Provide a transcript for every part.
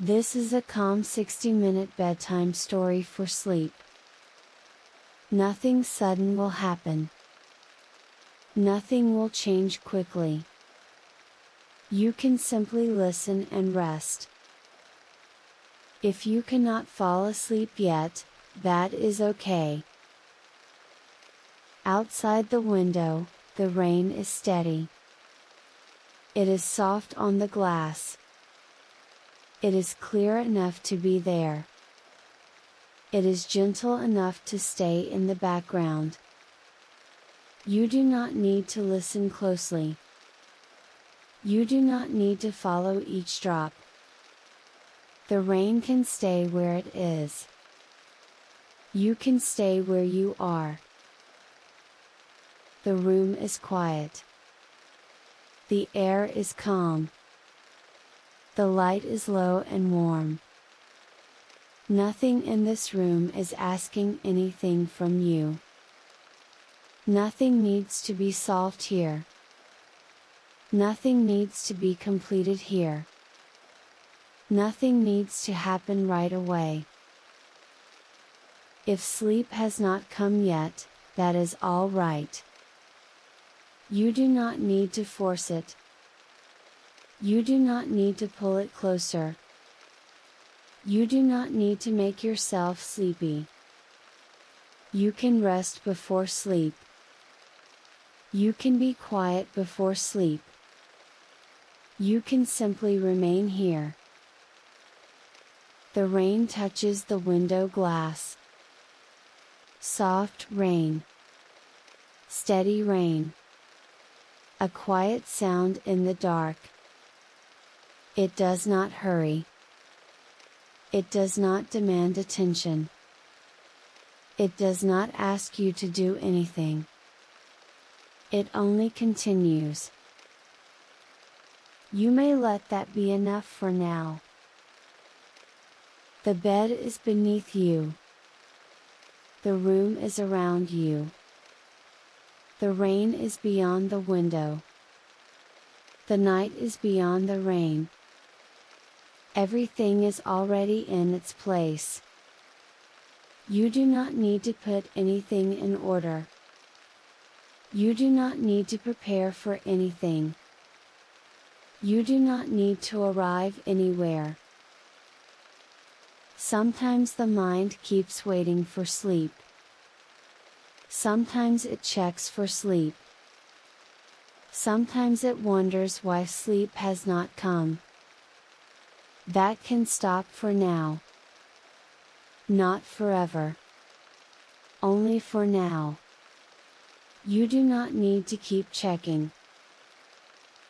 This is a calm 60-minute bedtime story for sleep. Nothing sudden will happen. Nothing will change quickly. You can simply listen and rest. If you cannot fall asleep yet, that is okay. Outside the window, the rain is steady. It is soft on the glass. It is clear enough to be there. It is gentle enough to stay in the background. You do not need to listen closely. You do not need to follow each drop. The rain can stay where it is. You can stay where you are. The room is quiet. The air is calm. The light is low and warm. Nothing in this room is asking anything from you. Nothing needs to be solved here. Nothing needs to be completed here. Nothing needs to happen right away. If sleep has not come yet, that is all right. You do not need to force it. You do not need to pull it closer. You do not need to make yourself sleepy. You can rest before sleep. You can be quiet before sleep. You can simply remain here. The rain touches the window glass. Soft rain. Steady rain. A quiet sound in the dark. It does not hurry. It does not demand attention. It does not ask you to do anything. It only continues. You may let that be enough for now. The bed is beneath you. The room is around you. The rain is beyond the window. The night is beyond the rain. Everything is already in its place. You do not need to put anything in order. You do not need to prepare for anything. You do not need to arrive anywhere. Sometimes the mind keeps waiting for sleep. Sometimes it checks for sleep. Sometimes it wonders why sleep has not come. That can stop for now. Not forever. Only for now. You do not need to keep checking.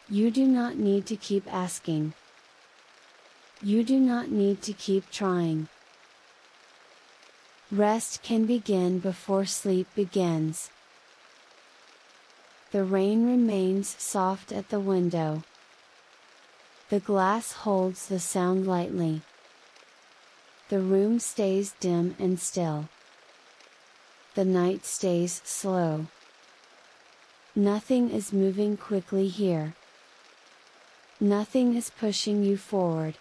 You do not need to keep asking. You do not need to keep trying. Rest can begin before sleep begins. The rain remains soft at the window. The glass holds the sound lightly. The room stays dim and still. The night stays slow. Nothing is moving quickly here. Nothing is pushing you forward.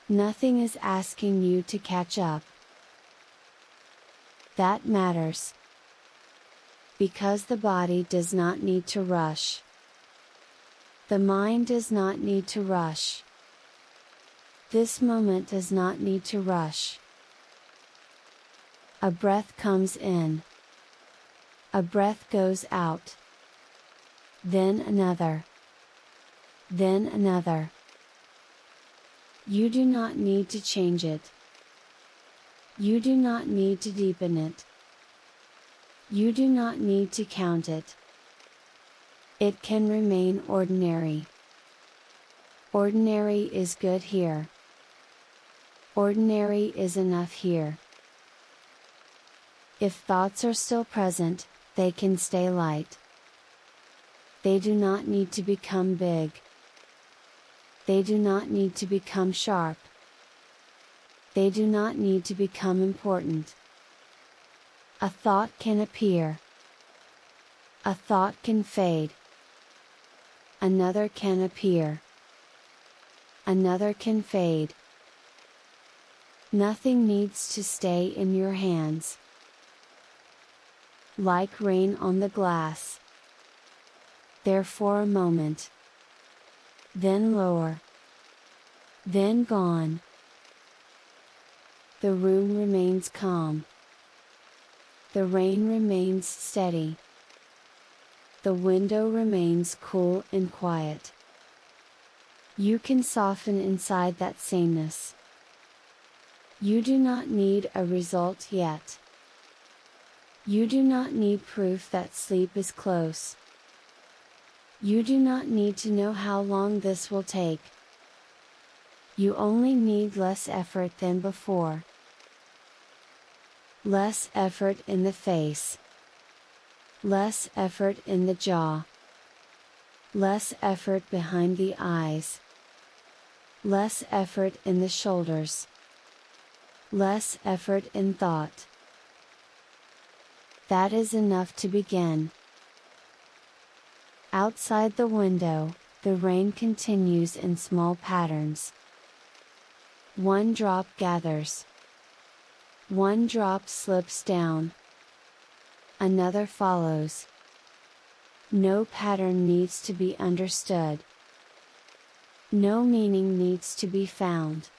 Nothing is asking you to catch up. That matters. Because the body does not need to rush. The mind does not need to rush. This moment does not need to rush. A breath comes in. A breath goes out. Then another. Then another. You do not need to change it. You do not need to deepen it. You do not need to count it. It can remain ordinary. Ordinary is good here. Ordinary is enough here. If thoughts are still present, they can stay light. They do not need to become big. They do not need to become sharp. They do not need to become important. A thought can appear. A thought can fade. Another can appear. another can fade. Nothing needs to stay in your hands. Like rain on the glass. There for a moment. Then lower. Then gone. The room remains calm. The rain remains steady. The window remains cool and quiet. You can soften inside that sameness. You do not need a result yet. You do not need proof that sleep is close. You do not need to know how long this will take. You only need less effort than before. Less effort in the face. Less effort in the jaw. Less effort behind the eyes. Less effort in the shoulders. Less effort in thought. That is enough to begin. Outside the window, the rain continues in small patterns. One drop gathers. One drop slips down. Another follows. No pattern needs to be understood. No meaning needs to be found.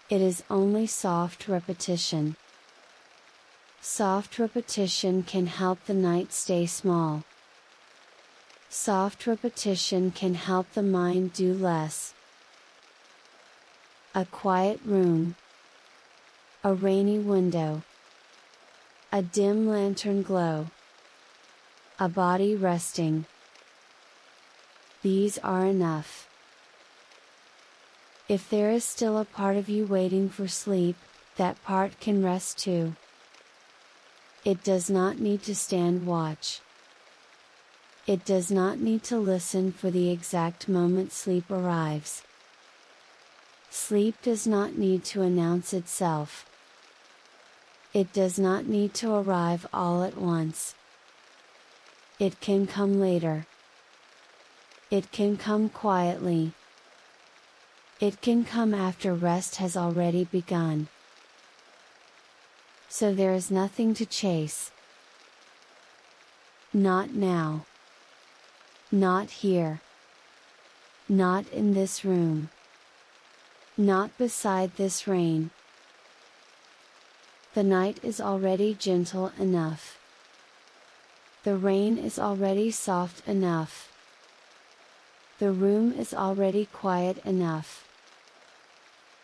It is only soft repetition. Soft repetition can help the night stay small. Soft repetition can help the mind do less. A quiet room. A rainy window. A dim lantern glow. A body resting. These are enough. If there is still a part of you waiting for sleep, that part can rest too. It does not need to stand watch. It does not need to listen for the exact moment sleep arrives. Sleep does not need to announce itself. It does not need to arrive all at once. It can come later. It can come quietly. It can come after rest has already begun. So there is nothing to chase. Not now. Not here. Not in this room. Not beside this rain. The night is already gentle enough. The rain is already soft enough. The room is already quiet enough.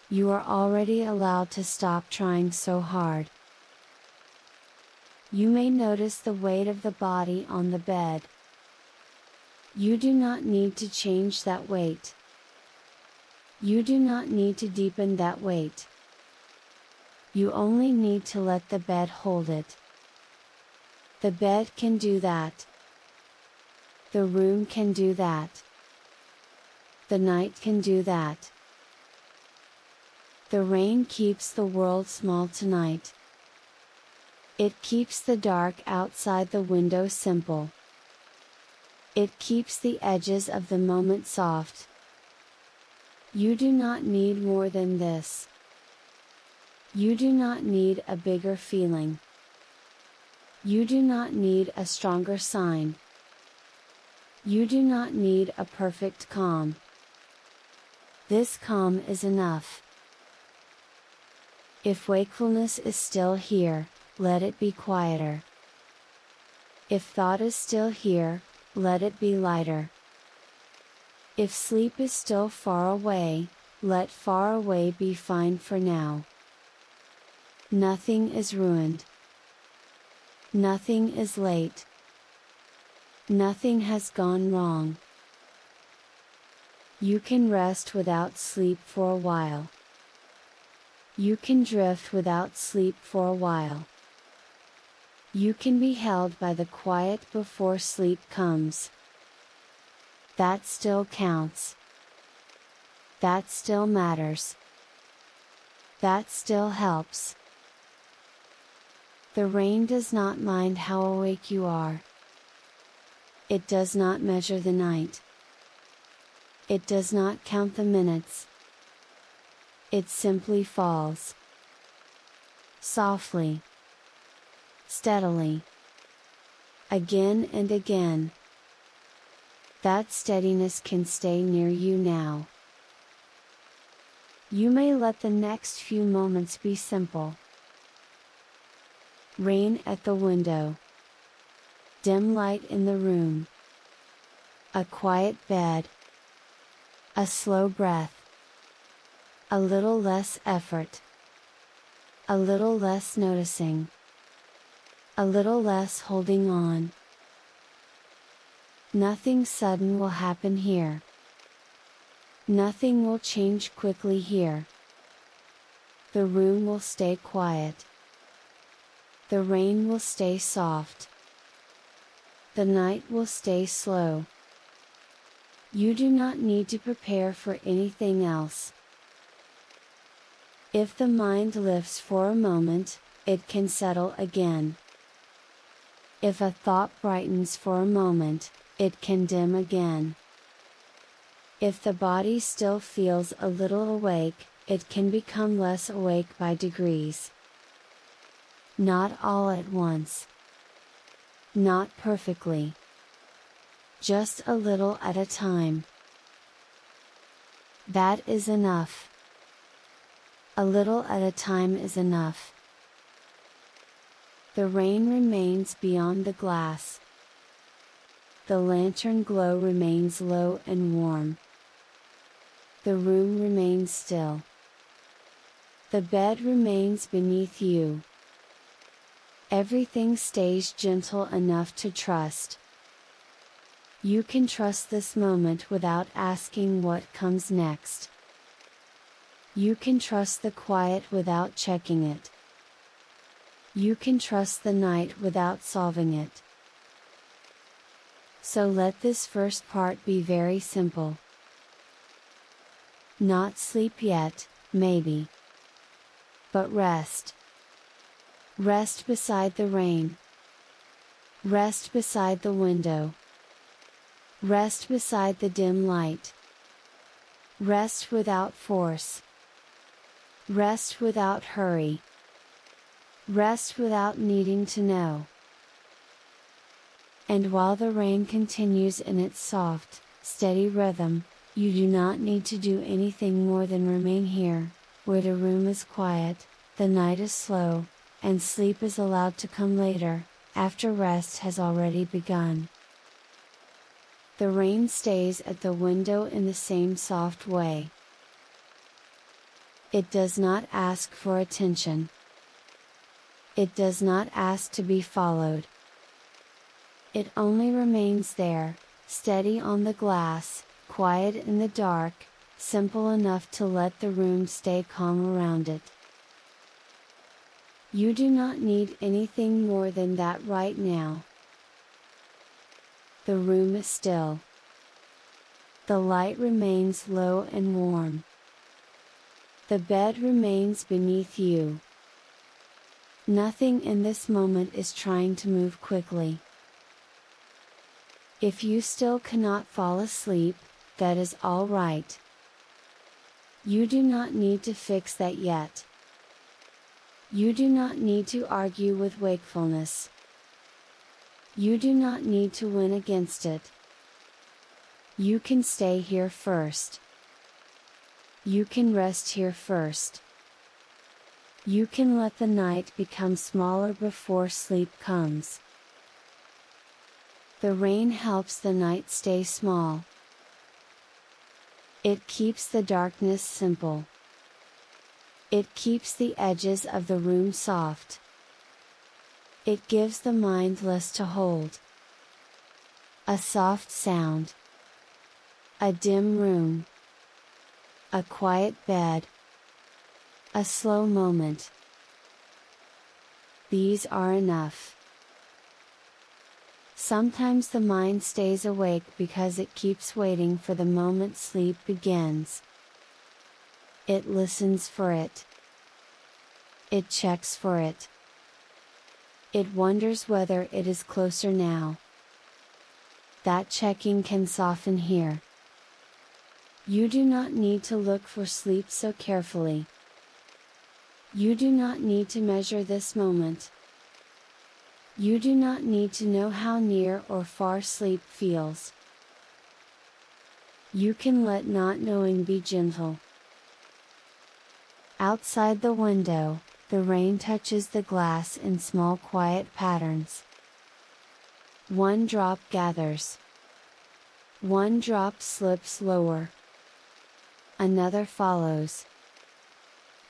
You are already allowed to stop trying so hard. You may notice the weight of the body on the bed. You do not need to change that weight. You do not need to deepen that weight. You only need to let the bed hold it. The bed can do that. The room can do that. The night can do that. The rain keeps the world small tonight. It keeps the dark outside the window simple. It keeps the edges of the moment soft. You do not need more than this. You do not need a bigger feeling. You do not need a stronger sign. You do not need a perfect calm. This calm is enough. If wakefulness is still here, let it be quieter. If thought is still here, let it be lighter. If sleep is still far away, let far away be fine for now. Nothing is ruined. Nothing is late. Nothing has gone wrong. You can rest without sleep for a while. You can drift without sleep for a while. You can be held by the quiet before sleep comes. That still counts. That still matters. That still helps. The rain does not mind how awake you are. It does not measure the night. It does not count the minutes. It simply falls. Softly. Steadily. Again and again. That steadiness can stay near you now. You may let the next few moments be simple. Rain at the window. Dim light in the room. A quiet bed. A slow breath. A little less effort. A little less noticing. A little less holding on. Nothing sudden will happen here. Nothing will change quickly here. The room will stay quiet. The rain will stay soft. The night will stay slow. You do not need to prepare for anything else. If the mind lifts for a moment, it can settle again. If a thought brightens for a moment, it can dim again. If the body still feels a little awake, it can become less awake by degrees. Not all at once. Not perfectly. Just a little at a time. That is enough. A little at a time is enough. The rain remains beyond the glass. The lantern glow remains low and warm. The room remains still. The bed remains beneath you. Everything stays gentle enough to trust. You can trust this moment without asking what comes next. You can trust the quiet without checking it. You can trust the night without solving it. So let this first part be very simple. Not sleep yet, maybe. But rest. Rest beside the rain. Rest beside the window. Rest beside the dim light. Rest without force. Rest without hurry. Rest without needing to know. And while the rain continues in its soft, steady rhythm, you do not need to do anything more than remain here, where the room is quiet, the night is slow, and sleep is allowed to come later, after rest has already begun. The rain stays at the window in the same soft way. It does not ask for attention. It does not ask to be followed. It only remains there, steady on the glass, quiet in the dark, simple enough to let the room stay calm around it. You do not need anything more than that right now. The room is still. The light remains low and warm. The bed remains beneath you. Nothing in this moment is trying to move quickly. If you still cannot fall asleep, that is all right. You do not need to fix that yet. You do not need to argue with wakefulness. You do not need to win against it. You can stay here first. You can rest here first. You can let the night become smaller before sleep comes. The rain helps the night stay small. It keeps the darkness simple. It keeps the edges of the room soft. It gives the mind less to hold. A soft sound. A dim room. A quiet bed. A slow moment. These are enough. Sometimes the mind stays awake because it keeps waiting for the moment sleep begins. It listens for it. It checks for it. It wonders whether it is closer now. That checking can soften here. You do not need to look for sleep so carefully. You do not need to measure this moment. You do not need to know how near or far sleep feels. You can let not knowing be gentle. Outside the window, the rain touches the glass in small quiet patterns. One drop gathers. One drop slips lower. Another follows.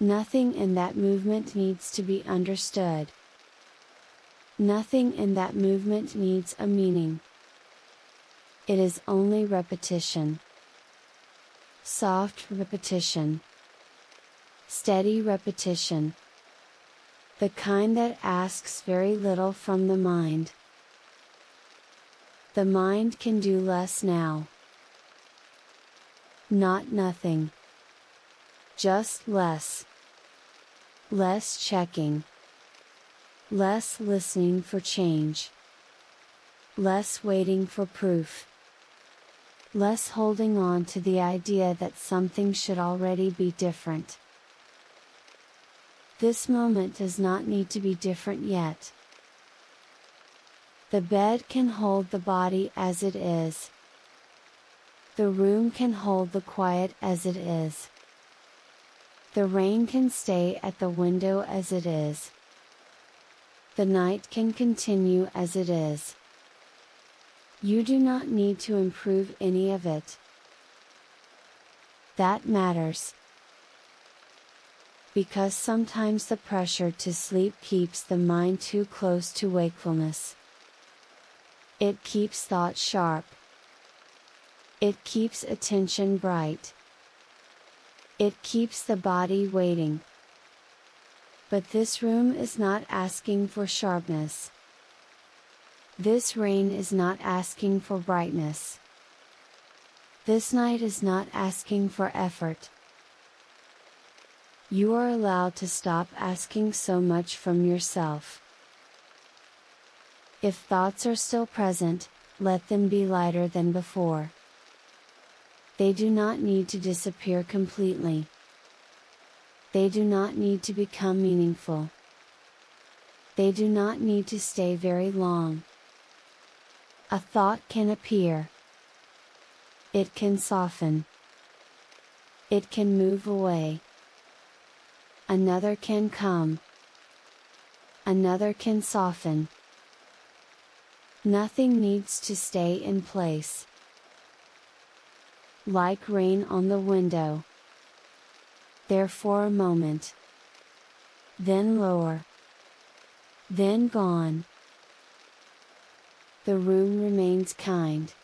Nothing in that movement needs to be understood. Nothing in that movement needs a meaning. It is only repetition. Soft repetition. Steady repetition. The kind that asks very little from the mind. The mind can do less now. Not nothing. Just less. Less checking. Less listening for change. Less waiting for proof. Less holding on to the idea that something should already be different. This moment does not need to be different yet. The bed can hold the body as it is. The room can hold the quiet as it is. The rain can stay at the window as it is. The night can continue as it is. You do not need to improve any of it. That matters. Because sometimes the pressure to sleep keeps the mind too close to wakefulness. It keeps thought sharp. It keeps attention bright. It keeps the body waiting. But this room is not asking for sharpness. This rain is not asking for brightness. This night is not asking for effort. You are allowed to stop asking so much from yourself. If thoughts are still present, let them be lighter than before. They do not need to disappear completely. They do not need to become meaningful. They do not need to stay very long. A thought can appear. It can soften. It can move away. Another can come. Another can soften. Nothing needs to stay in place. Like rain on the window. There for a moment. Then lower. Then gone. The room remains kind.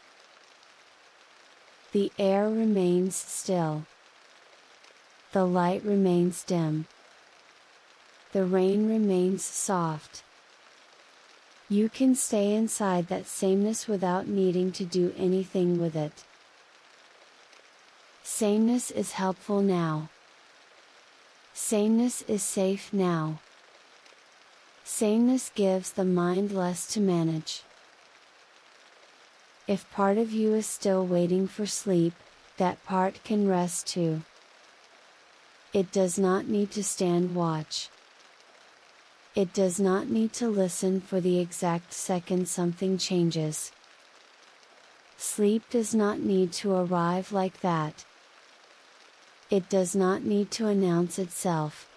The air remains still. The light remains dim. The rain remains soft. You can stay inside that sameness without needing to do anything with it. Sameness is helpful now. Sameness is safe now. Sameness gives the mind less to manage. If part of you is still waiting for sleep, that part can rest too. It does not need to stand watch. It does not need to listen for the exact second something changes. Sleep does not need to arrive like that. It does not need to announce itself.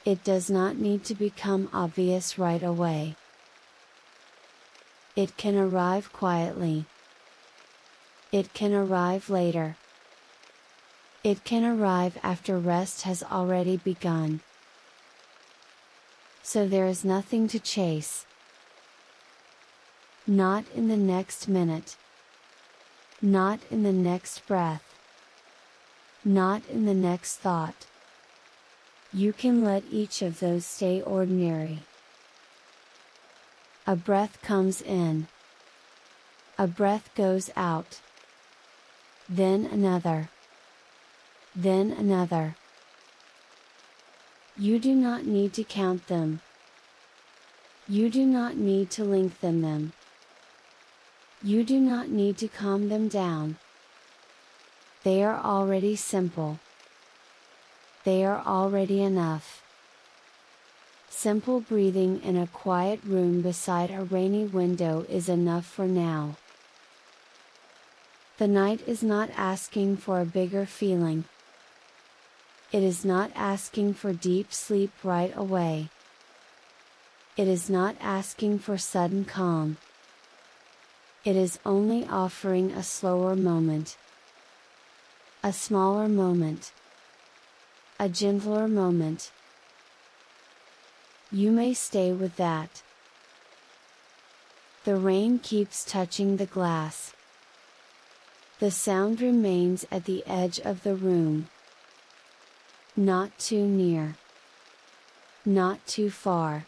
It does not need to become obvious right away. It can arrive quietly. It can arrive later. It can arrive after rest has already begun. So there is nothing to chase. Not in the next minute. Not in the next breath. Not in the next thought. You can let each of those stay ordinary. A breath comes in. A breath goes out. Then another. Then another. You do not need to count them. You do not need to lengthen them. You do not need to calm them down. They are already simple. They are already enough. Simple breathing in a quiet room beside a rainy window is enough for now. The night is not asking for a bigger feeling. It is not asking for deep sleep right away. It is not asking for sudden calm. It is only offering a slower moment. A smaller moment. A gentler moment. You may stay with that. The rain keeps touching the glass. The sound remains at the edge of the room. Not too near. Not too far.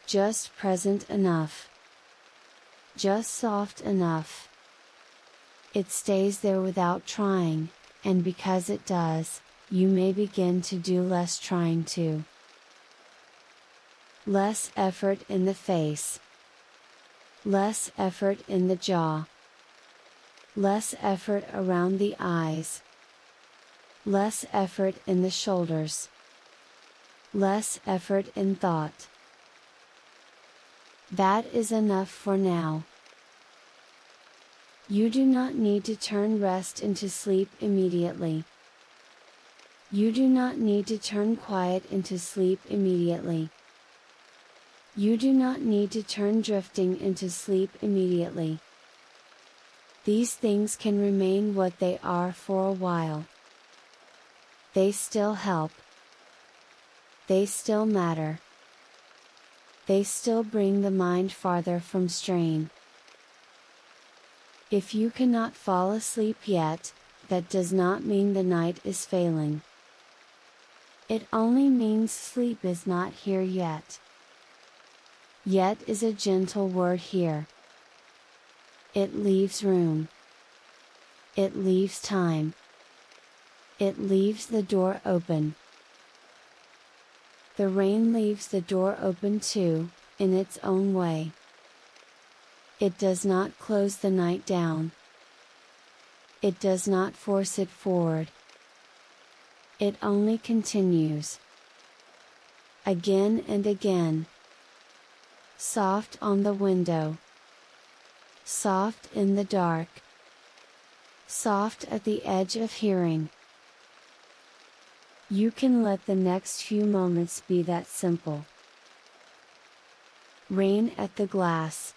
Just present enough. Just soft enough. It stays there without trying, and because it does, you may begin to do less trying too. Less effort in the face. Less effort in the jaw. Less effort around the eyes. Less effort in the shoulders. Less effort in thought. That is enough for now. You do not need to turn rest into sleep immediately. You do not need to turn quiet into sleep immediately. You do not need to turn drifting into sleep immediately. These things can remain what they are for a while. They still help. They still matter. They still bring the mind farther from strain. If you cannot fall asleep yet, that does not mean the night is failing. It only means sleep is not here yet. Yet is a gentle word here. It leaves room. It leaves time. It leaves the door open. The rain leaves the door open too, in its own way. It does not close the night down. It does not force it forward. It only continues. Again and again. Soft on the window. Soft in the dark. Soft at the edge of hearing. You can let the next few moments be that simple. Rain at the glass.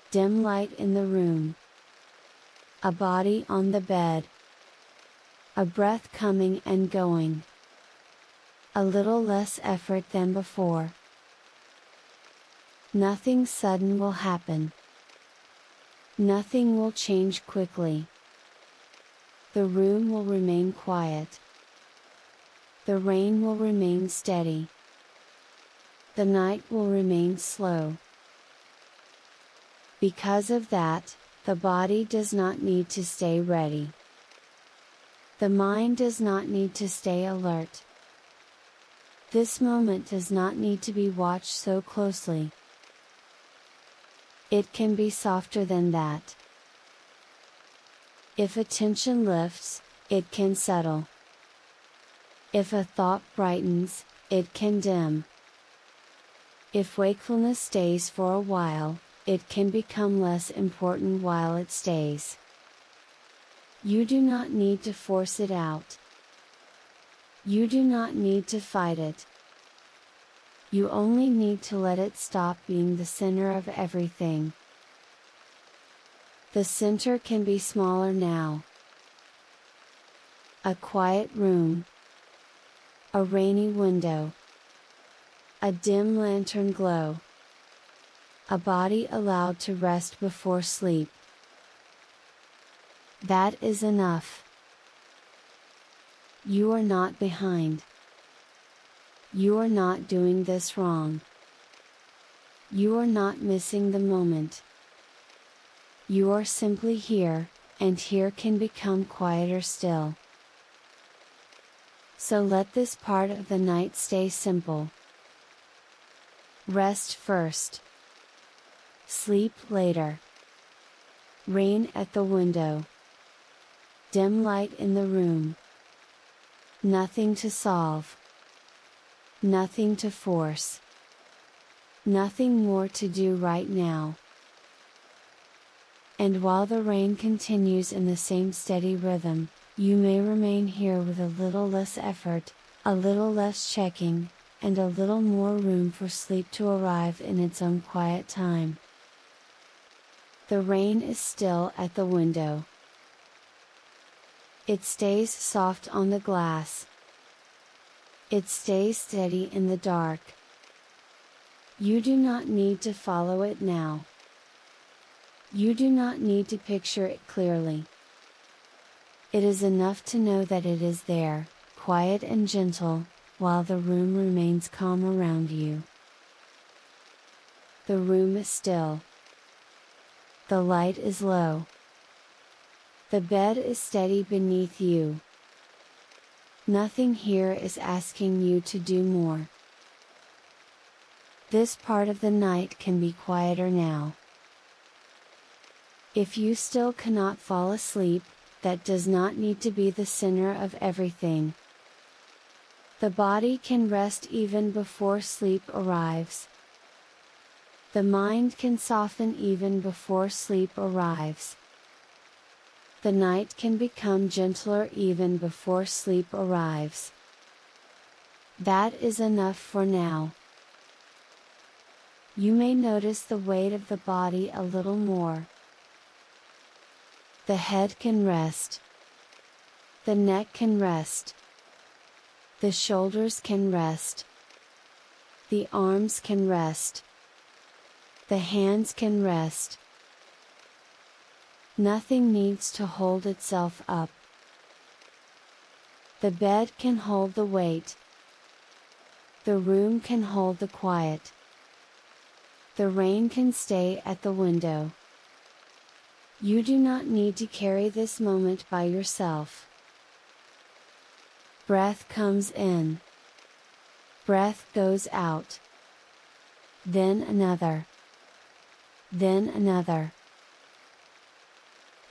Dim light in the room. A body on the bed. A breath coming and going. A little less effort than before. Nothing sudden will happen. Nothing will change quickly. The room will remain quiet. The rain will remain steady. The night will remain slow. Because of that, the body does not need to stay ready. The mind does not need to stay alert. This moment does not need to be watched so closely. It can be softer than that. If attention lifts, it can settle. If a thought brightens, it can dim. If wakefulness stays for a while, it can become less important while it stays. You do not need to force it out. You do not need to fight it. You only need to let it stop being the center of everything. The center can be smaller now. A quiet room. A rainy window. A dim lantern glow. A body allowed to rest before sleep. That is enough. You are not behind. You are not doing this wrong. You are not missing the moment. You are simply here, and here can become quieter still. So let this part of the night stay simple. Rest first. Sleep later. Rain at the window. Dim light in the room. Nothing to solve. Nothing to force. Nothing more to do right now. And while the rain continues in the same steady rhythm, you may remain here with a little less effort, a little less checking, and a little more room for sleep to arrive in its own quiet time. The rain is still at the window. It stays soft on the glass. It stays steady in the dark. You do not need to follow it now. You do not need to picture it clearly. It is enough to know that it is there, quiet and gentle, while the room remains calm around you. The room is still. The light is low. The bed is steady beneath you. Nothing here is asking you to do more. This part of the night can be quieter now. If you still cannot fall asleep, that does not need to be the center of everything. The body can rest even before sleep arrives. The mind can soften even before sleep arrives. The night can become gentler even before sleep arrives. That is enough for now. You may notice the weight of the body a little more. The head can rest. The neck can rest. The shoulders can rest. The arms can rest. The hands can rest. Nothing needs to hold itself up. The bed can hold the weight. The room can hold the quiet. The rain can stay at the window. You do not need to carry this moment by yourself. Breath comes in. Breath goes out. Then another. Then another.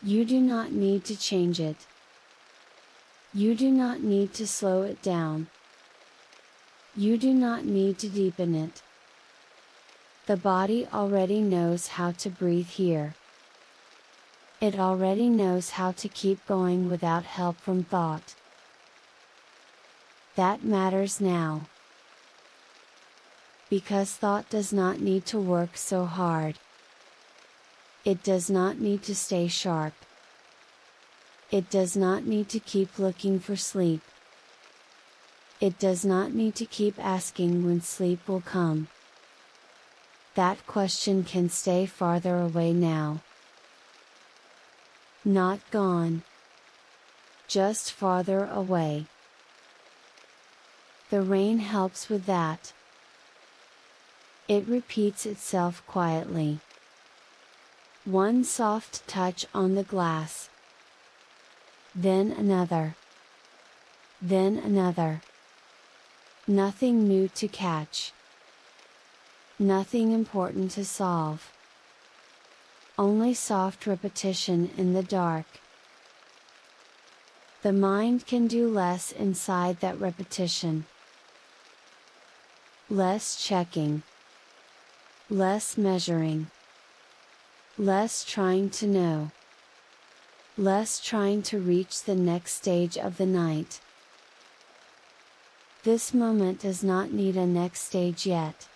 You do not need to change it. You do not need to slow it down. You do not need to deepen it. The body already knows how to breathe here. It already knows how to keep going without help from thought. That matters now. Because thought does not need to work so hard. It does not need to stay sharp. It does not need to keep looking for sleep. It does not need to keep asking when sleep will come. That question can stay farther away now. Not gone. Just farther away. The rain helps with that. It repeats itself quietly. One soft touch on the glass. Then another. Then another. Nothing new to catch. Nothing important to solve. Only soft repetition in the dark. The mind can do less inside that repetition. Less checking. Less measuring. Less trying to know. Less trying to reach the next stage of the night. This moment does not need a next stage yet.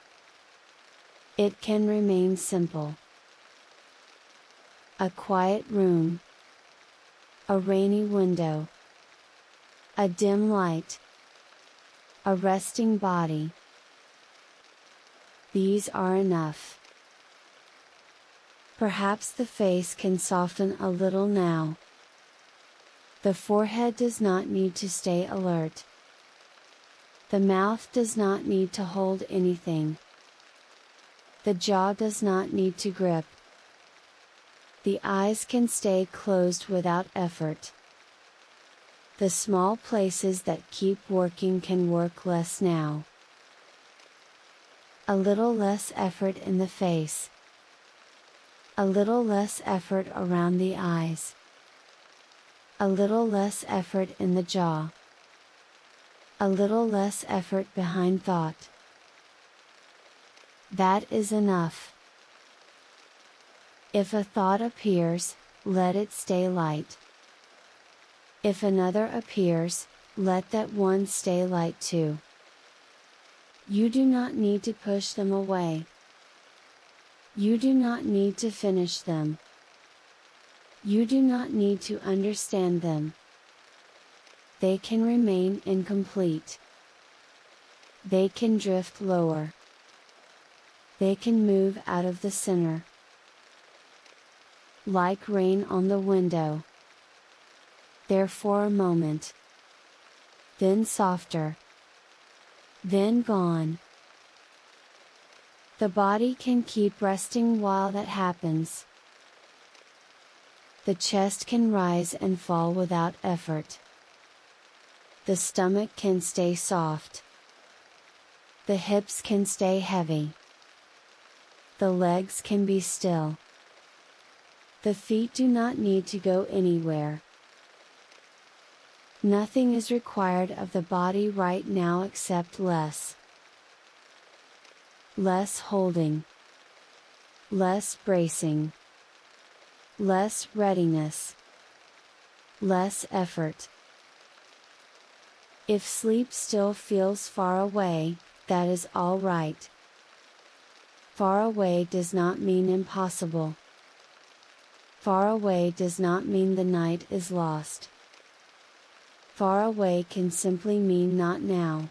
It can remain simple. A quiet room. A rainy window. A dim light. A resting body. These are enough. Perhaps the face can soften a little now. The forehead does not need to stay alert. The mouth does not need to hold anything. The jaw does not need to grip. The eyes can stay closed without effort. The small places that keep working can work less now. A little less effort in the face. A little less effort around the eyes. A little less effort in the jaw. A little less effort behind thought. That is enough. If a thought appears, let it stay light. If another appears, let that one stay light too. You do not need to push them away. You do not need to finish them. You do not need to understand them. They can remain incomplete. They can drift lower. They can move out of the center. Like rain on the window. There for a moment. Then softer. Then gone. The body can keep resting while that happens. The chest can rise and fall without effort. The stomach can stay soft. The hips can stay heavy. The legs can be still. The feet do not need to go anywhere. Nothing is required of the body right now except less. Less holding. Less bracing. Less readiness. Less effort. If sleep still feels far away, that is all right. Far away does not mean impossible. Far away does not mean the night is lost. Far away can simply mean not now.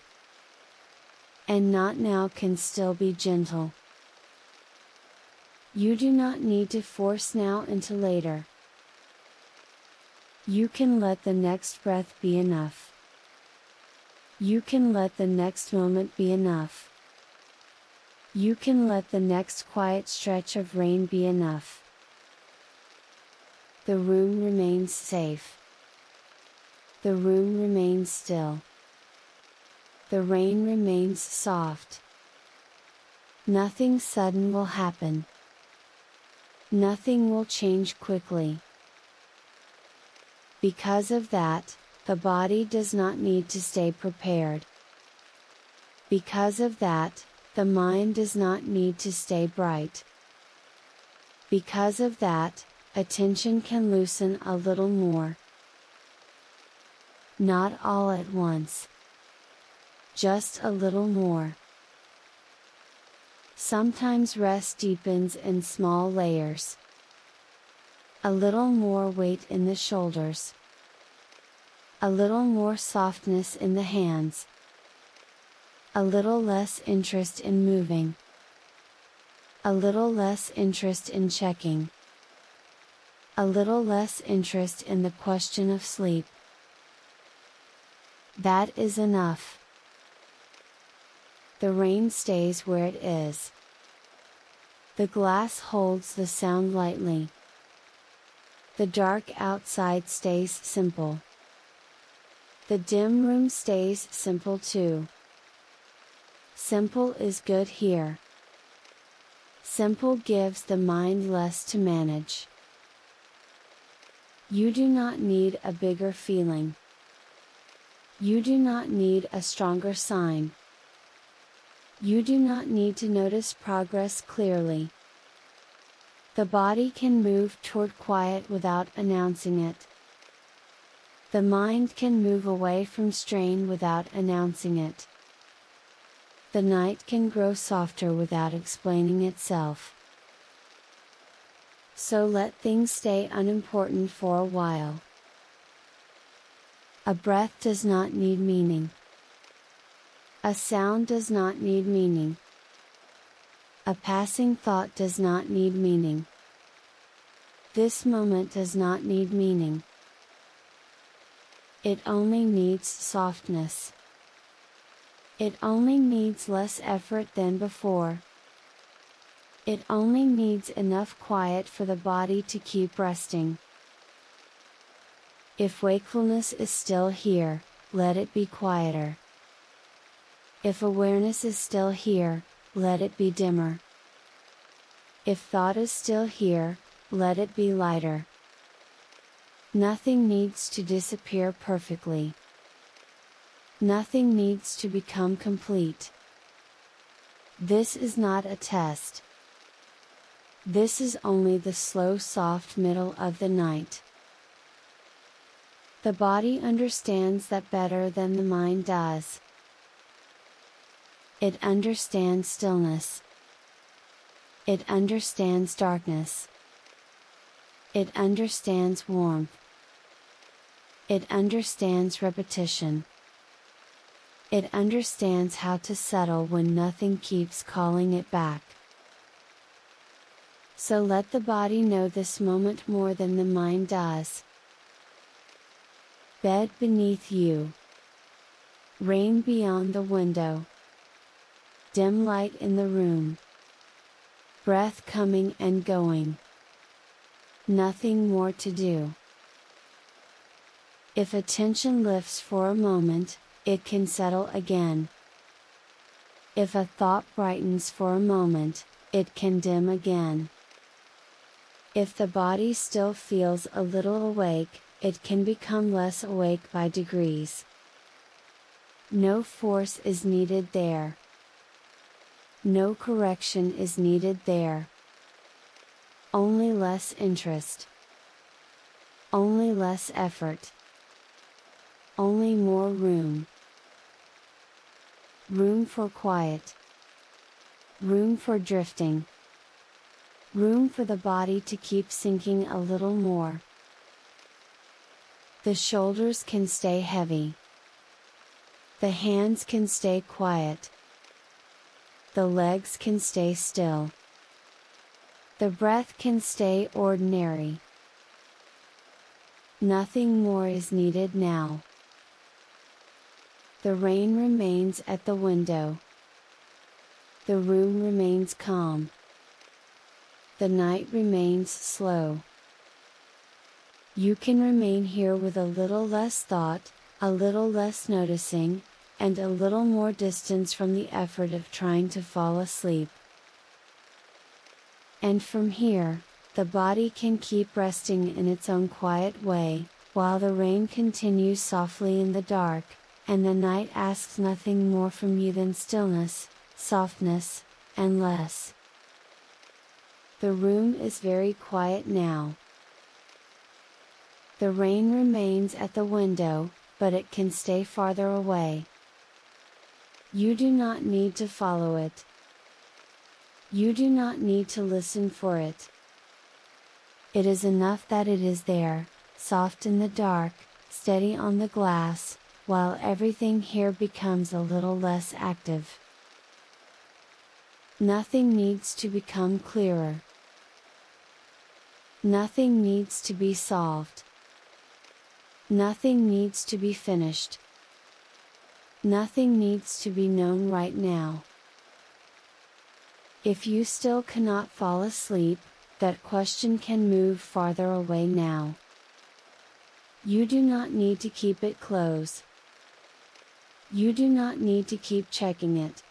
And not now can still be gentle. You do not need to force now into later. You can let the next breath be enough. You can let the next moment be enough. You can let the next quiet stretch of rain be enough. The room remains safe. The room remains still. The rain remains soft. Nothing sudden will happen. Nothing will change quickly. Because of that, the body does not need to stay prepared. Because of that, the mind does not need to stay bright. Because of that, attention can loosen a little more. Not all at once. Just a little more. Sometimes rest deepens in small layers. A little more weight in the shoulders. A little more softness in the hands. A little less interest in moving. A little less interest in checking. A little less interest in the question of sleep. That is enough. The rain stays where it is. The glass holds the sound lightly. The dark outside stays simple. The dim room stays simple too. Simple is good here. Simple gives the mind less to manage. You do not need a bigger feeling. You do not need a stronger sign. You do not need to notice progress clearly. The body can move toward quiet without announcing it. The mind can move away from strain without announcing it. The night can grow softer without explaining itself. So let things stay unimportant for a while. A breath does not need meaning. A sound does not need meaning. A passing thought does not need meaning. This moment does not need meaning. It only needs softness. It only needs less effort than before. It only needs enough quiet for the body to keep resting. If wakefulness is still here, let it be quieter. If awareness is still here, let it be dimmer. If thought is still here, let it be lighter. Nothing needs to disappear perfectly. Nothing needs to become complete. This is not a test. This is only the slow, soft middle of the night. The body understands that better than the mind does. It understands stillness. It understands darkness. It understands warmth. It understands repetition. It understands how to settle when nothing keeps calling it back. So let the body know this moment more than the mind does. Bed beneath you. Rain beyond the window. Dim light in the room. Breath coming and going. Nothing more to do. If attention lifts for a moment, it can settle again. If a thought brightens for a moment, it can dim again. If the body still feels a little awake, it can become less awake by degrees. No force is needed there. No correction is needed there. Only less interest. Only less effort. Only more room. Room for quiet. Room for drifting. Room for the body to keep sinking a little more. The shoulders can stay heavy. The hands can stay quiet. The legs can stay still. The breath can stay ordinary. Nothing more is needed now. The rain remains at the window. The room remains calm. The night remains slow. You can remain here with a little less thought, a little less noticing, and a little more distance from the effort of trying to fall asleep. And from here, the body can keep resting in its own quiet way, while the rain continues softly in the dark, and the night asks nothing more from you than stillness, softness, and less. The room is very quiet now. The rain remains at the window, but it can stay farther away. You do not need to follow it. You do not need to listen for it. It is enough that it is there, soft in the dark, steady on the glass, while everything here becomes a little less active. Nothing needs to become clearer. Nothing needs to be solved. Nothing needs to be finished. Nothing needs to be known right now. If you still cannot fall asleep, that question can move farther away now. You do not need to keep it close. You do not need to keep checking it.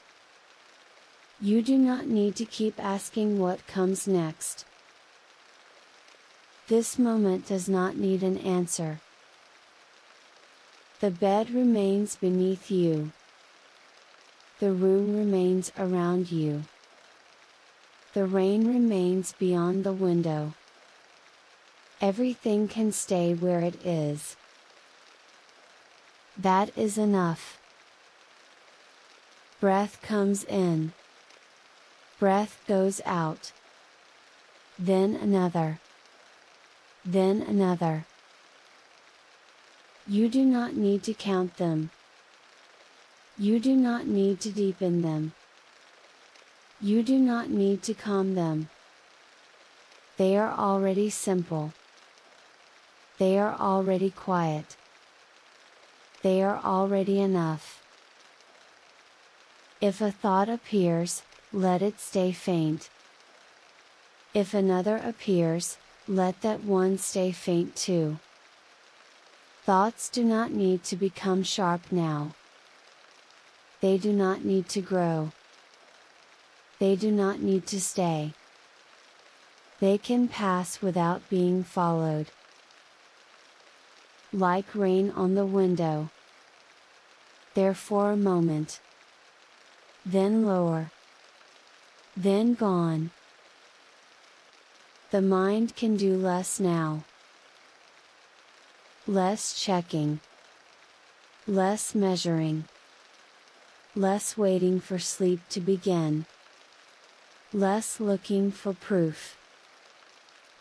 You do not need to keep asking what comes next. This moment does not need an answer. The bed remains beneath you. The room remains around you. The rain remains beyond the window. Everything can stay where it is. That is enough. Breath comes in. Breath goes out. Then another. Then another. You do not need to count them. You do not need to deepen them. You do not need to calm them. They are already simple. They are already quiet. They are already enough. If a thought appears, let it stay faint. If another appears, let that one stay faint too. Thoughts do not need to become sharp now. They do not need to grow. They do not need to stay. They can pass without being followed. like rain on the window. There for a moment. Then lower. Then gone. The mind can do less now. Less checking. Less measuring. Less waiting for sleep to begin. Less looking for proof.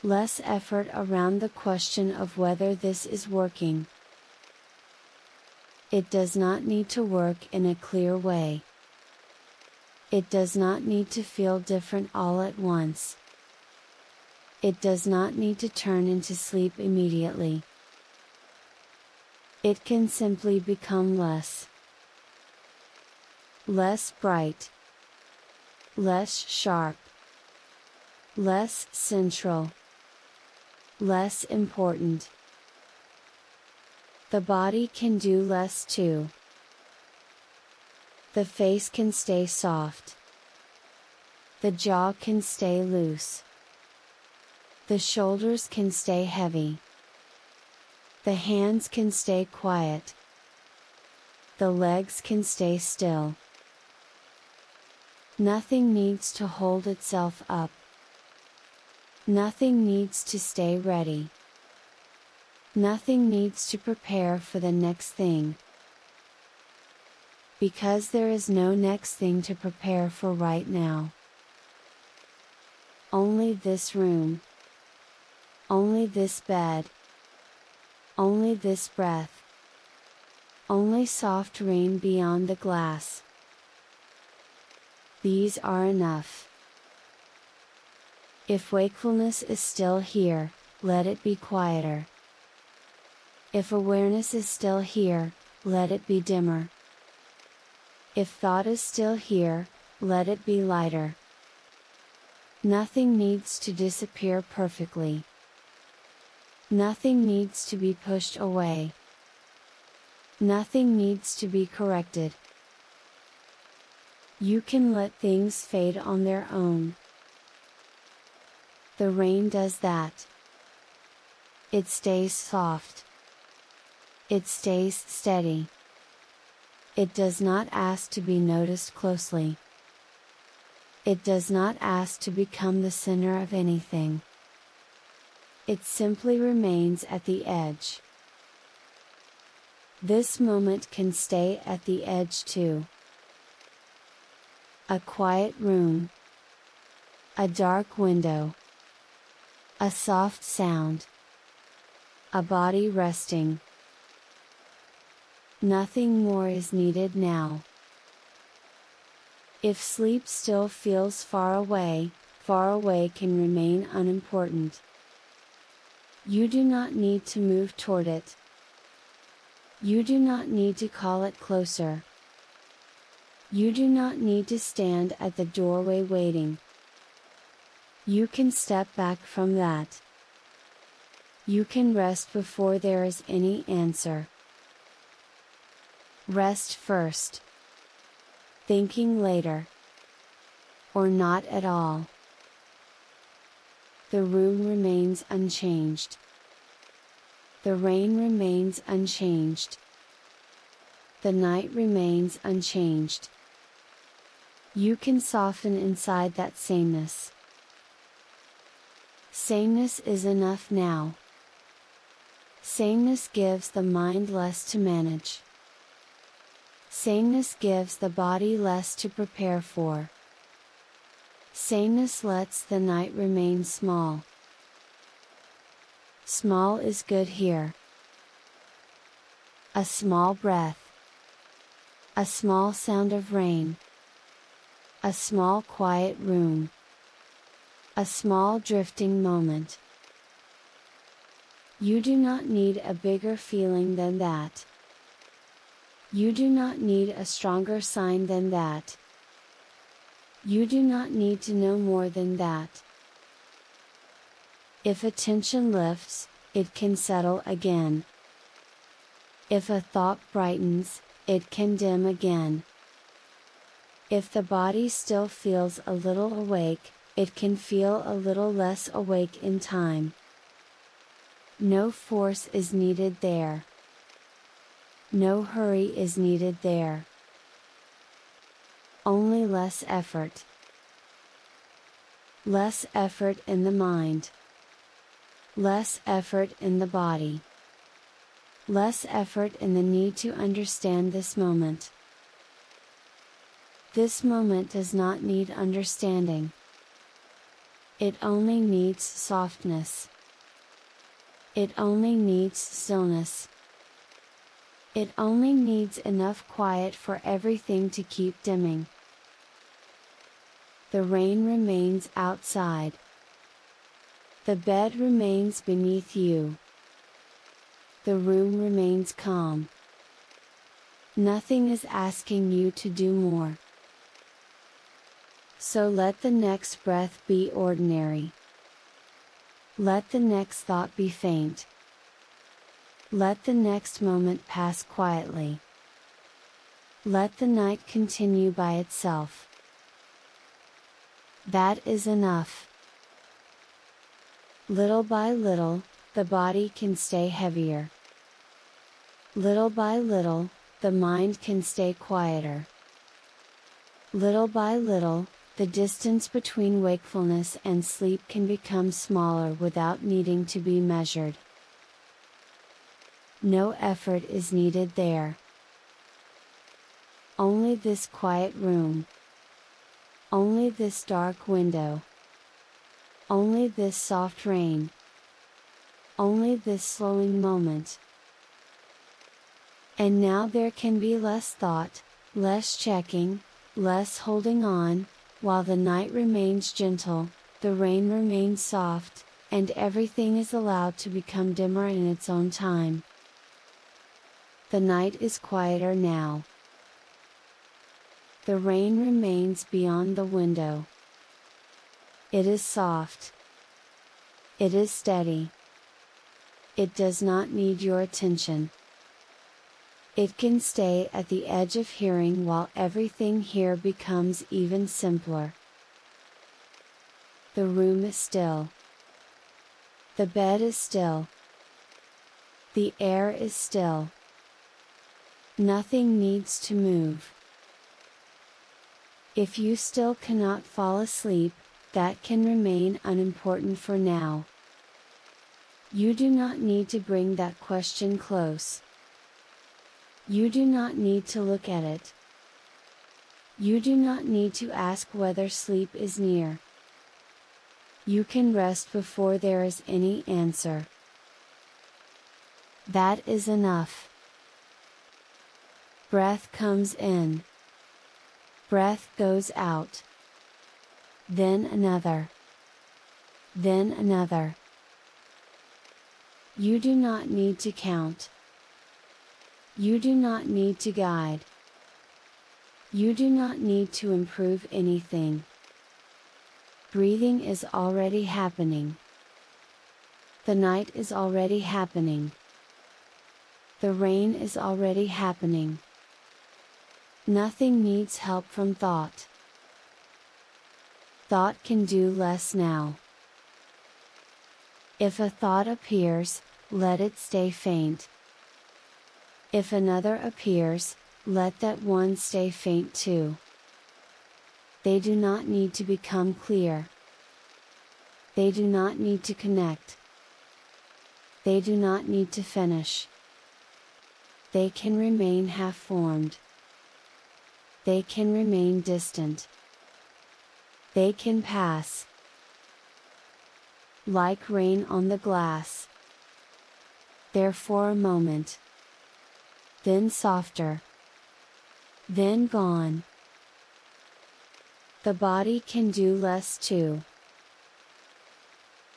Less effort around the question of whether this is working. It does not need to work in a clear way. It does not need to feel different all at once. It does not need to turn into sleep immediately. It can simply become less. Less bright. Less sharp. Less central. Less important. The body can do less too. The face can stay soft. The jaw can stay loose. The shoulders can stay heavy. The hands can stay quiet. The legs can stay still. Nothing needs to hold itself up. Nothing needs to stay ready. Nothing needs to prepare for the next thing. Because there is no next thing to prepare for right now. Only this room. Only this bed. Only this breath. Only soft rain beyond the glass. These are enough. If wakefulness is still here, let it be quieter. If awareness is still here, let it be dimmer. If thought is still here, let it be lighter. Nothing needs to disappear perfectly. Nothing needs to be pushed away. Nothing needs to be corrected. You can let things fade on their own. The rain does that. It stays soft. It stays steady. It does not ask to be noticed closely. It does not ask to become the center of anything. It simply remains at the edge. This moment can stay at the edge too. A quiet room. A dark window. A soft sound. A body resting. Nothing more is needed now. If sleep still feels far away can remain unimportant. You do not need to move toward it. You do not need to call it closer. You do not need to stand at the doorway waiting. You can step back from that. You can rest before there is any answer. Rest first. Thinking later. Or not at all. The room remains unchanged. The rain remains unchanged. The night remains unchanged. You can soften inside that sameness. Sameness is enough now. Sameness gives the mind less to manage. Sameness gives the body less to prepare for. Sameness lets the night remain small. Small is good here. A small breath. A small sound of rain. A small quiet room. A small drifting moment. You do not need a bigger feeling than that. You do not need a stronger sign than that. You do not need to know more than that. If attention lifts, it can settle again. If a thought brightens, it can dim again. If the body still feels a little awake, it can feel a little less awake in time. No force is needed there. No hurry is needed there. Only less effort. Less effort in the mind. Less effort in the body. Less effort in the need to understand this moment. This moment does not need understanding. It only needs softness. It only needs stillness. It only needs enough quiet for everything to keep dimming. The rain remains outside. The bed remains beneath you. The room remains calm. Nothing is asking you to do more. So let the next breath be ordinary. Let the next thought be faint. Let the next moment pass quietly. Let the night continue by itself. That is enough. Little by little, the body can stay heavier. Little by little, the mind can stay quieter. Little by little, the distance between wakefulness and sleep can become smaller without needing to be measured. No effort is needed there. Only this quiet room. Only this dark window. Only this soft rain. Only this slowing moment. And now there can be less thought, less checking, less holding on, while the night remains gentle, the rain remains soft, and everything is allowed to become dimmer in its own time. The night is quieter now. The rain remains beyond the window. It is soft. It is steady. It does not need your attention. It can stay at the edge of hearing while everything here becomes even simpler. The room is still. The bed is still. The air is still. Nothing needs to move. If you still cannot fall asleep, that can remain unimportant for now. You do not need to bring that question close. You do not need to look at it. You do not need to ask whether sleep is near. You can rest before there is any answer. That is enough. Breath comes in. Breath goes out. Then another. Then another. You do not need to count. You do not need to guide. You do not need to improve anything. Breathing is already happening. The night is already happening. The rain is already happening. Nothing needs help from thought. Thought can do less now. If a thought appears, let it stay faint. If another appears, let that one stay faint too. They do not need to become clear. They do not need to connect. They do not need to finish. They can remain half-formed. They can remain distant. They can pass. Like rain on the glass. There for a moment. Then softer. Then gone. The body can do less too.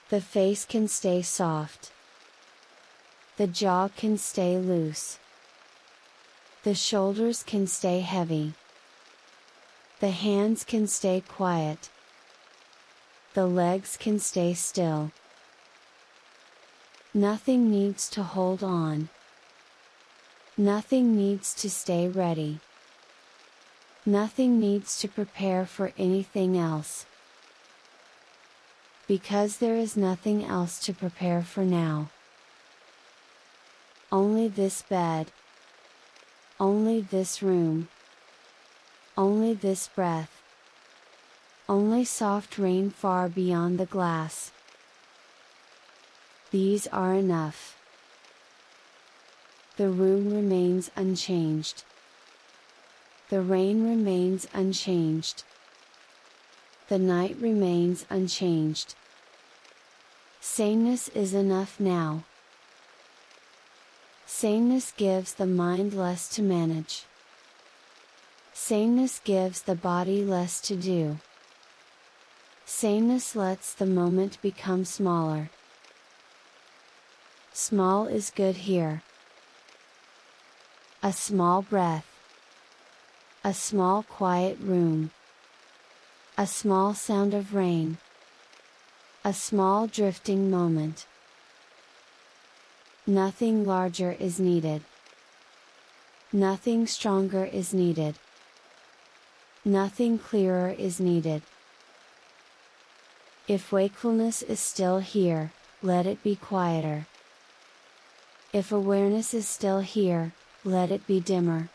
The face can stay soft. The jaw can stay loose. The shoulders can stay heavy. The hands can stay quiet. The legs can stay still. Nothing needs to hold on. Nothing needs to stay ready. Nothing needs to prepare for anything else. Because there is nothing else to prepare for now. Only this bed. Only this room. Only this breath. Only soft rain far beyond the glass. These are enough. The room remains unchanged. The rain remains unchanged. The night remains unchanged. Sameness is enough now. Sameness gives the mind less to manage. Sameness gives the body less to do. Sameness lets the moment become smaller. Small is good here. A small breath. A small quiet room. A small sound of rain. A small drifting moment. Nothing larger is needed. Nothing stronger is needed. Nothing clearer is needed. If wakefulness is still here, let it be quieter. If awareness is still here, let it be dimmer.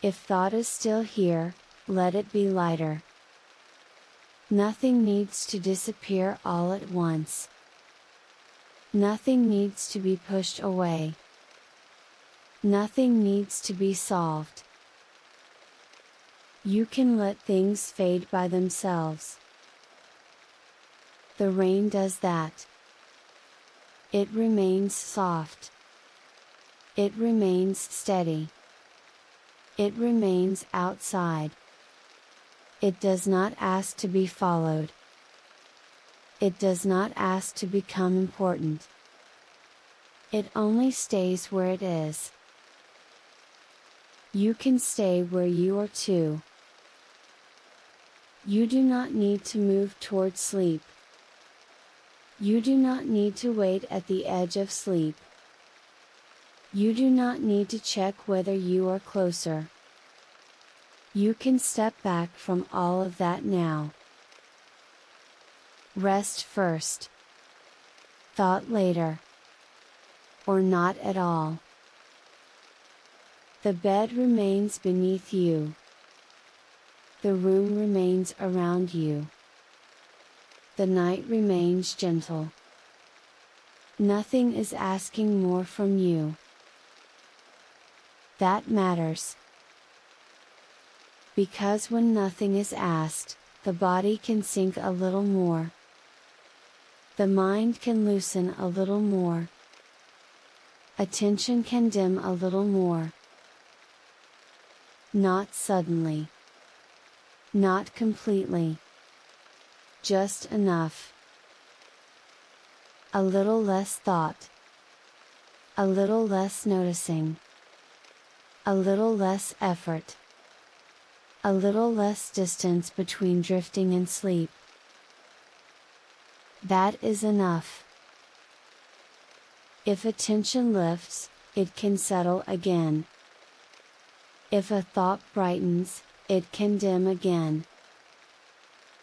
If thought is still here, let it be lighter. Nothing needs to disappear all at once. Nothing needs to be pushed away. Nothing needs to be solved. You can let things fade by themselves. The rain does that. It remains soft. It remains steady. It remains outside. It does not ask to be followed. It does not ask to become important. It only stays where it is. You can stay where you are too. You do not need to move toward sleep. You do not need to wait at the edge of sleep. You do not need to check whether you are closer. You can step back from all of that now. Rest first. Thought later. Or not at all. The bed remains beneath you. The room remains around you. The night remains gentle. Nothing is asking more from you. That matters. Because when nothing is asked, the body can sink a little more. The mind can loosen a little more. Attention can dim a little more. Not suddenly. Not completely. Just enough. A little less thought. A little less noticing. A little less effort. A little less distance between drifting and sleep. That is enough. If attention lifts, it can settle again. If a thought brightens, it can dim again.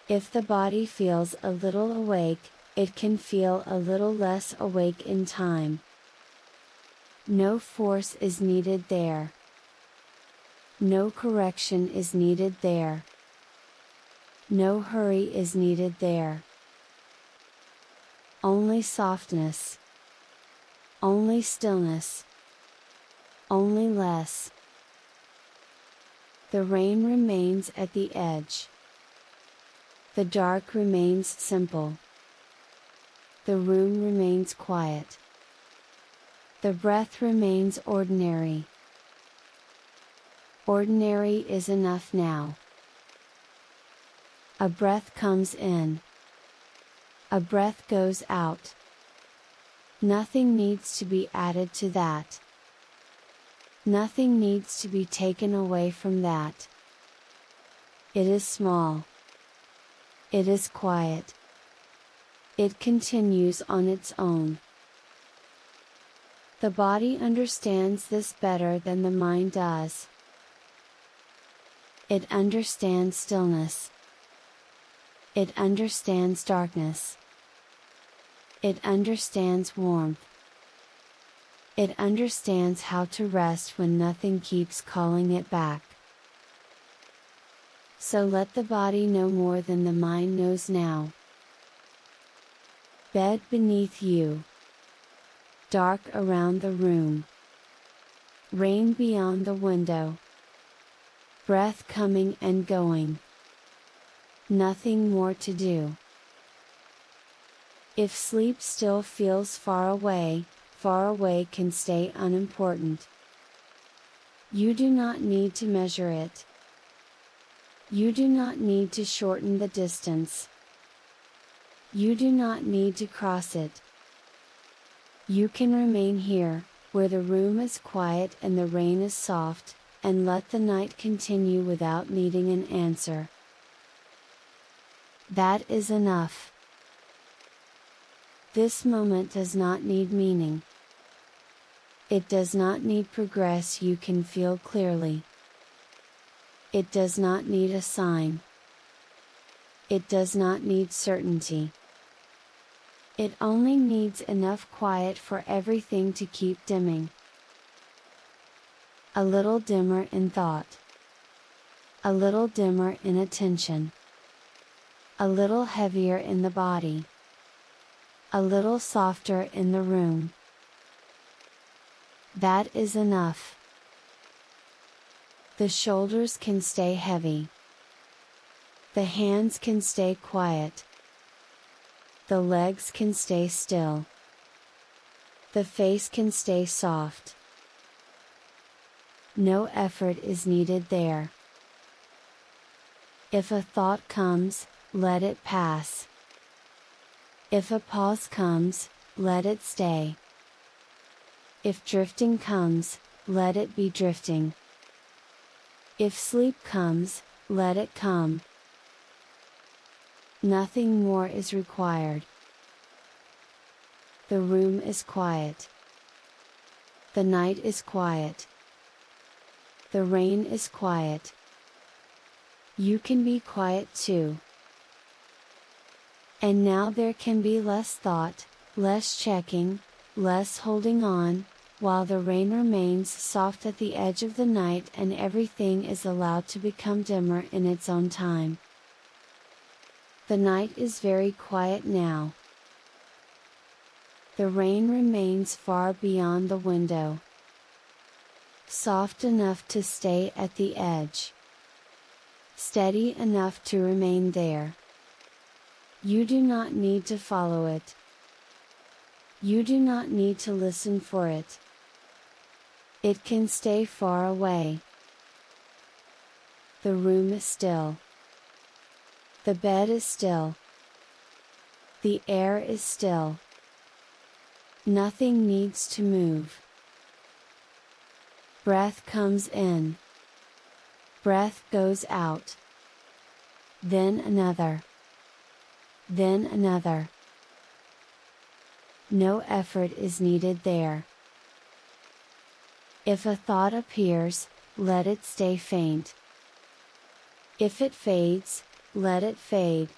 If the body feels a little awake, it can feel a little less awake in time. No force is needed there. No correction is needed there. No hurry is needed there. Only softness. Only stillness. Only less. The rain remains at the edge. The dark remains simple. The room remains quiet. The breath remains ordinary. Ordinary is enough now. A breath comes in. A breath goes out. Nothing needs to be added to that. Nothing needs to be taken away from that. It is small. It is quiet. It continues on its own. The body understands this better than the mind does. It understands stillness. It understands darkness. It understands warmth. It understands how to rest when nothing keeps calling it back. So let the body know more than the mind knows now. Bed beneath you. Dark around the room. Rain beyond the window. Breath coming and going. Nothing more to do. If sleep still feels far away can stay unimportant. You do not need to measure it. You do not need to shorten the distance. You do not need to cross it. You can remain here, where the room is quiet and the rain is soft, and let the night continue without needing an answer. That is enough. This moment does not need meaning. It does not need progress you can feel clearly. It does not need a sign. It does not need certainty. It only needs enough quiet for everything to keep dimming. A little dimmer in thought. A little dimmer in attention. A little heavier in the body. A little softer in the room. That is enough. The shoulders can stay heavy. The hands can stay quiet. The legs can stay still. The face can stay soft. No effort is needed there. If a thought comes, let it pass. If a pause comes, let it stay. If drifting comes, let it be drifting. If sleep comes, let it come. Nothing more is required. The room is quiet. The night is quiet. The rain is quiet. You can be quiet too. And now there can be less thought, less checking, less holding on, while the rain remains soft at the edge of the night and everything is allowed to become dimmer in its own time. The night is very quiet now. The rain remains far beyond the window. Soft enough to stay at the edge. Steady enough to remain there. You do not need to follow it. You do not need to listen for it. It can stay far away. The room is still. The bed is still. The air is still. Nothing needs to move. Breath comes in. Breath goes out. Then another. Then another. No effort is needed there. If a thought appears, let it stay faint. If it fades, let it fade.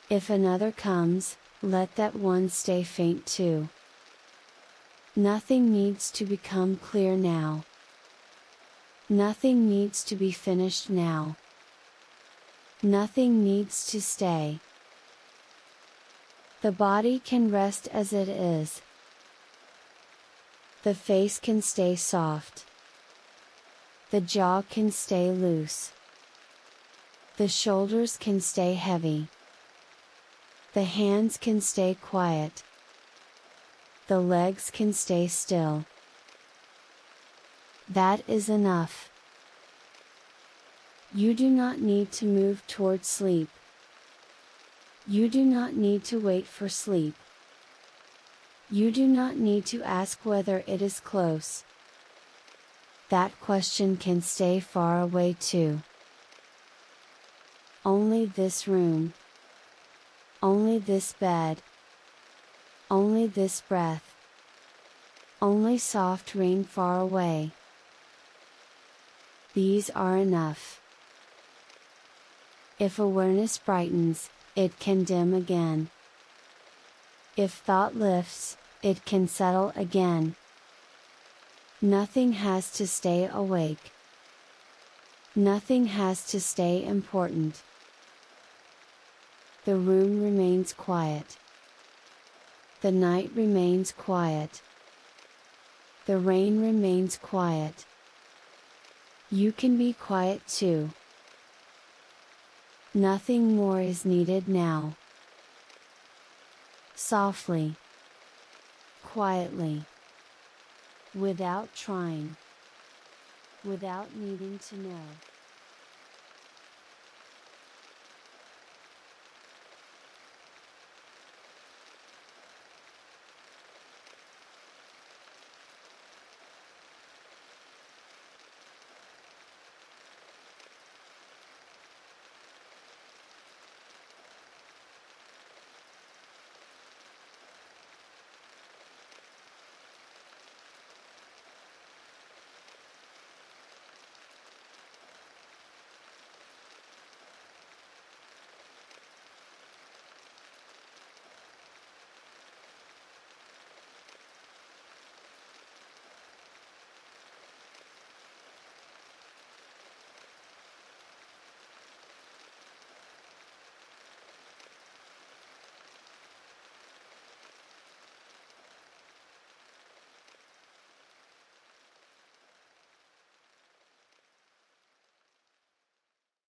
If another comes, let that one stay faint too. Nothing needs to become clear now. Nothing needs to be finished now. Nothing needs to stay. The body can rest as it is. The face can stay soft. The jaw can stay loose. The shoulders can stay heavy. The hands can stay quiet. The legs can stay still. That is enough. You do not need to move toward sleep. You do not need to wait for sleep. You do not need to ask whether it is close. That question can stay far away too. Only this room. Only this bed. Only this breath. Only soft rain far away. These are enough. If awareness brightens, it can dim again. If thought lifts, It can settle again. Nothing has to stay awake. Nothing has to stay important. The room remains quiet. The night remains quiet. The rain remains quiet. You can be quiet too. Nothing more is needed now. Softly. Quietly. Without trying. Without needing to know.